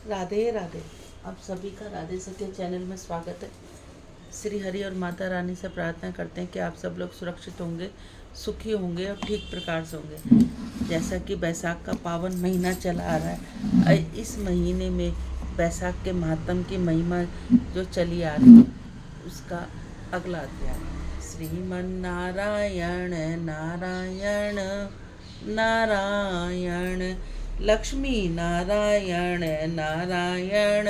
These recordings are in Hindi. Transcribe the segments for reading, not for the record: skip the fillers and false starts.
राधे राधे। आप सभी का राधे सत्य चैनल में स्वागत है। श्री हरि और माता रानी से प्रार्थना करते हैं कि आप सब लोग सुरक्षित होंगे, सुखी होंगे और ठीक प्रकार से होंगे। जैसा कि बैसाख का पावन महीना चला आ रहा है, इस महीने में बैसाख के महात्म की महिमा जो चली आ रही है उसका अगला अध्याय श्रीमन नारायण नारायण नारायण लक्ष्मी नारायण नारायण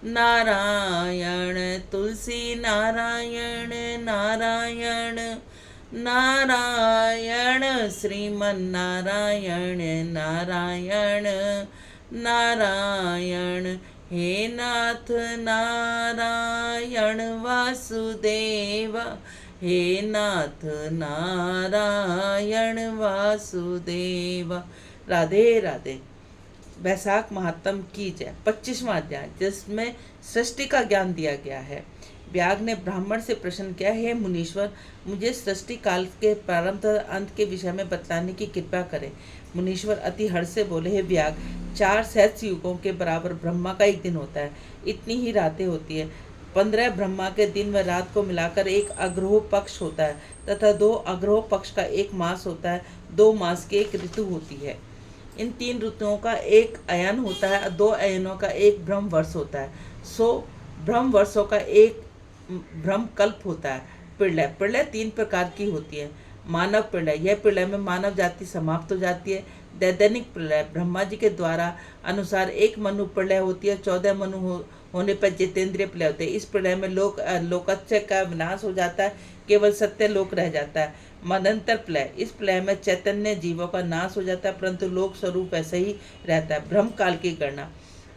नारायण तुलसी नारायण नारायण नारायण श्रीमन नारायण नारायण नारायण हे नाथ नारायण वासुदेव हे नाथ नारायण वासुदेव। राधे राधे। बैसाख महात्म की जय। 25वां अध्याय जिसमें सृष्टि का ज्ञान दिया गया है। व्याग ने ब्राह्मण से प्रश्न किया, हे मुनीश्वर, मुझे सृष्टि काल के प्रारंभ तथा अंत के विषय में बतलाने की कृपा करें। मुनीश्वर अति हर्ष से बोले, हे व्याग, 4 सहस्त्र युगों के बराबर ब्रह्मा का एक दिन होता है, इतनी ही रातें होती है। 15 ब्रह्मा के दिन व रात को मिलाकर एक अग्रह पक्ष होता है तथा 2 अग्रह पक्ष का एक मास होता है। 2 मास की एक ऋतु होती है। इन 3 ऋतुओं का एक अयन होता है, 2 अयनों का एक ब्रह्म वर्ष होता है। 100 ब्रह्म वर्षों का एक ब्रह्म कल्प होता है। प्रलय 3 प्रकार की होती है। मानव प्रलय, यह प्रलय में मानव जाति समाप्त हो जाती है। दैनिक प्रलय, ब्रह्मा जी के द्वारा अनुसार एक मनु प्रलय होती है। 14 मनु होने पर जितेंद्रिय प्रलय होते हैं। इस प्रलय में लोकच्य का विनाश हो जाता है, केवल सत्य लोक रह जाता है। मदंतर प्रलय, इस प्रलय में चैतन्य जीवों का नाश हो जाता है, परंतु लोक स्वरूप ऐसे ही रहता है। ब्रह्म काल की गणना,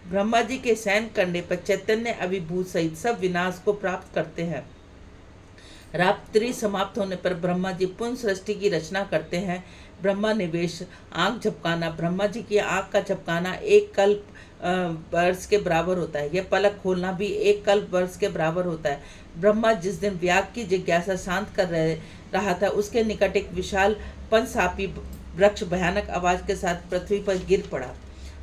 ब्रह्मा जी के शयन करने पर चैतन्य अभिभूत सहित सब विनाश को प्राप्त करते हैं। रात्रि समाप्त होने पर ब्रह्मा जी पुनः सृष्टि की रचना करते हैं। ब्रह्मा निवेश, आंख झपकाना, ब्रह्मा जी की आंख का झपकाना 1 कल्प वर्ष के बराबर होता है। यह पलक खोलना भी 1 कल्प वर्ष के बराबर होता है। ब्रह्मा जिस दिन व्याग की जिज्ञासा शांत कर रहा था, उसके निकट एक विशाल पंचसापी वृक्ष भयानक आवाज के साथ पृथ्वी पर गिर पड़ा।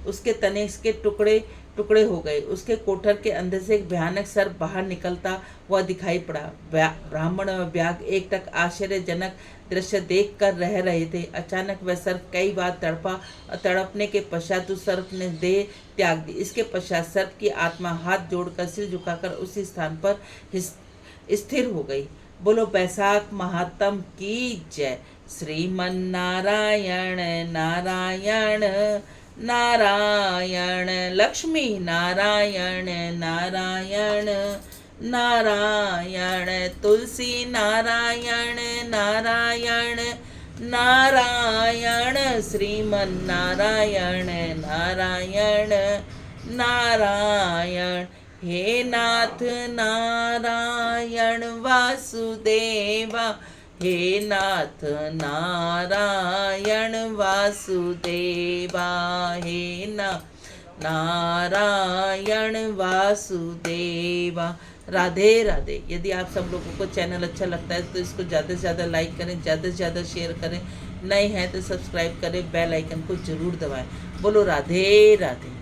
उसके तने इसके टुकड़े टुकड़े हो गए। उसके कोठर के अंदर से एक भयानक सर्प बाहर निकलता हुआ दिखाई पड़ा। ब्राह्मण और व्याग एक तक आश्चर्यजनक दृश्य देख कर रह रहे थे। अचानक वह सर्प कई बार तड़पा और तड़पने के पश्चात उस सर्प ने देह त्याग दी। इसके पश्चात सर्प की आत्मा हाथ जोड़कर सिर झुकाकर उसी स्थान पर स्थिर हो गई। बोलो बैसाख महात्म की जय। श्रीमन नारायण नारायण नारायण लक्ष्मी नारायण नारायण नारायण तुलसी नारायण नारायण नारायण श्रीमन नारायण नारायण नारायण हे नाथ नारायण वासुदेवा हे नाथ नारायण वासुदेवा हे नारायण वासुदेवा। राधे राधे। यदि आप सब लोगों को चैनल अच्छा लगता है तो इसको ज़्यादा से ज़्यादा लाइक करें, ज़्यादा से ज़्यादा शेयर करें। नए हैं तो सब्सक्राइब करें, बेल आइकन को ज़रूर दबाएं। बोलो राधे राधे।